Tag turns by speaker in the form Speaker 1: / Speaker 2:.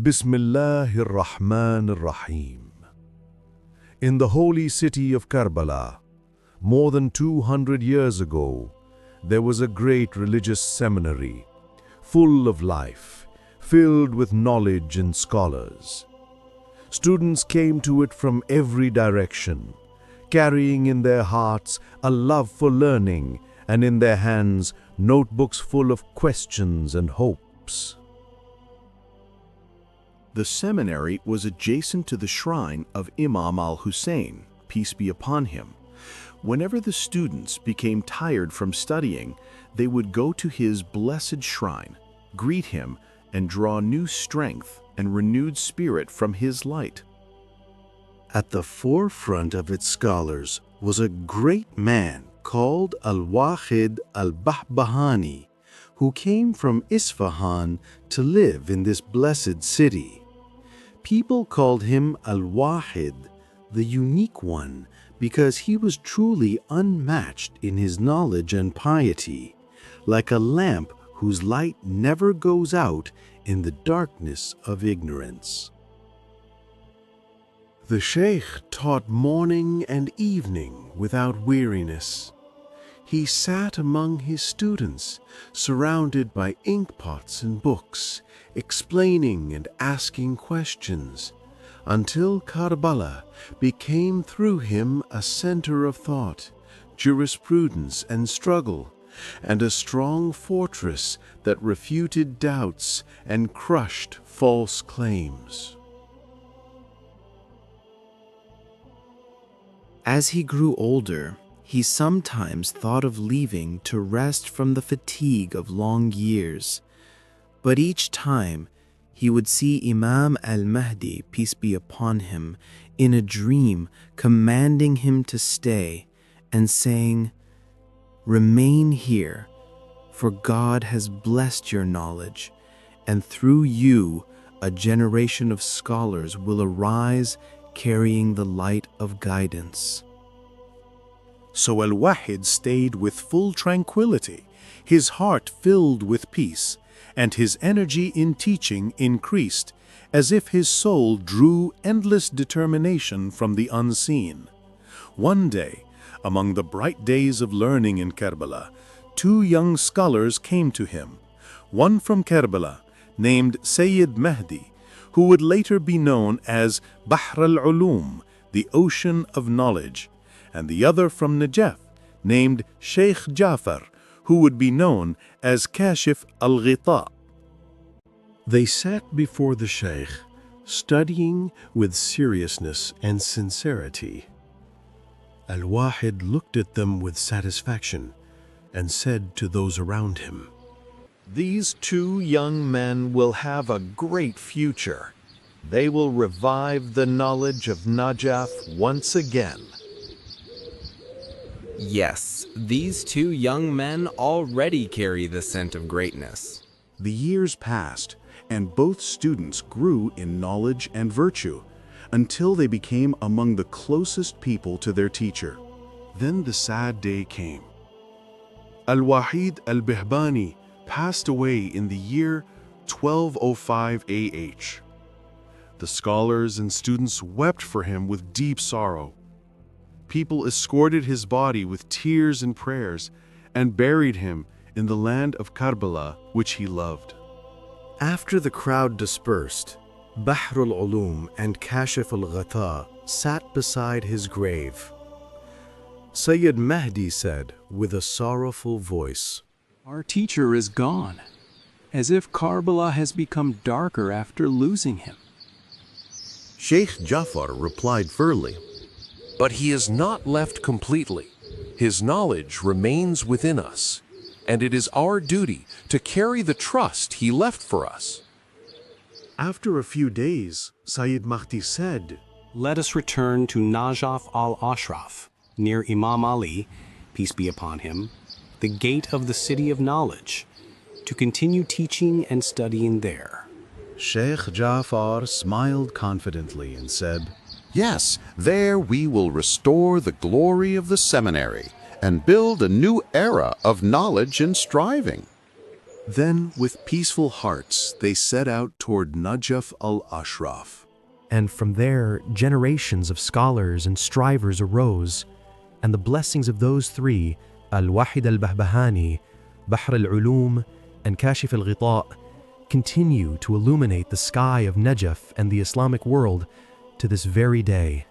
Speaker 1: Bismillahir Rahmanir Rahim. In the holy city of Karbala, more than 200 years ago, there was a great religious seminary, full of life, filled with knowledge and scholars. Students came to it from every direction, carrying in their hearts a love for learning and in their hands notebooks full of questions and hopes.
Speaker 2: The seminary was adjacent to the shrine of Imam al-Hussein, peace be upon him. Whenever the students became tired from studying, they would go to his blessed shrine, greet him, and draw new strength and renewed spirit from his light.
Speaker 3: At the forefront of its scholars was a great man called al-Wahid al-Bahbahani, who came from Isfahan to live in this blessed city. People called him al-Wahid, the unique one, because he was truly unmatched in his knowledge and piety, like a lamp whose light never goes out in the darkness of ignorance.
Speaker 4: The Shaykh taught morning and evening without weariness. He sat among his students, surrounded by inkpots and books, explaining and asking questions, until Karbala became through him a center of thought, jurisprudence and struggle, and a strong fortress that refuted doubts and crushed false claims.
Speaker 5: As he grew older, he sometimes thought of leaving to rest from the fatigue of long years. But each time, he would see Imam al-Mahdi, peace be upon him, in a dream commanding him to stay and saying, "Remain here, for God has blessed your knowledge, and through you a generation of scholars will arise carrying the light of guidance."
Speaker 2: So al-Wahid stayed with full tranquility, his heart filled with peace, and his energy in teaching increased, as if his soul drew endless determination from the unseen. One day, among the bright days of learning in Karbala, two young scholars came to him, one from Karbala, named Sayyid Mahdi, who would later be known as Bahr al-Uloom, the ocean of knowledge, and the other from Najaf, named Shaykh Jafar, who would be known as Kashif al-Ghita.
Speaker 4: They sat before the Shaykh, studying with seriousness and sincerity. Al-Wahid looked at them with satisfaction and said to those around him,
Speaker 6: "These two young men will have a great future. They will revive the knowledge of Najaf once again."
Speaker 7: Yes, these two young men already carry the scent of greatness.
Speaker 2: The years passed, and both students grew in knowledge and virtue, until they became among the closest people to their teacher.
Speaker 4: Then the sad day came. Al-Wahid al-Bahbahani passed away in the year 1205 AH. The scholars and students wept for him with deep sorrow. People escorted his body with tears and prayers and buried him in the land of Karbala, which he loved.
Speaker 3: After the crowd dispersed, Bahr al-Uloom and Kashif al-Ghita sat beside his grave. Sayyid Mahdi said with a sorrowful voice,
Speaker 8: "Our teacher is gone, as if Karbala has become darker after losing him."
Speaker 9: Shaykh Jafar replied firmly, "But he is not left completely. His knowledge remains within us, and it is our duty to carry the trust he left for us."
Speaker 4: After a few days, Sayyid Mahdi said,
Speaker 10: "Let us return to Najaf al-Ashraf, near Imam Ali, peace be upon him, the gate of the city of knowledge, to continue teaching and studying there."
Speaker 2: Shaykh Jafar smiled confidently and said,
Speaker 9: "Yes, there we will restore the glory of the seminary and build a new era of knowledge and striving."
Speaker 2: Then, with peaceful hearts, they set out toward Najaf al-Ashraf.
Speaker 11: And from there, generations of scholars and strivers arose, and the blessings of those three, al-Wahid al-Bahbahani, Bahr al-Uloom, and Kashif al-Ghita, continue to illuminate the sky of Najaf and the Islamic world to this very day.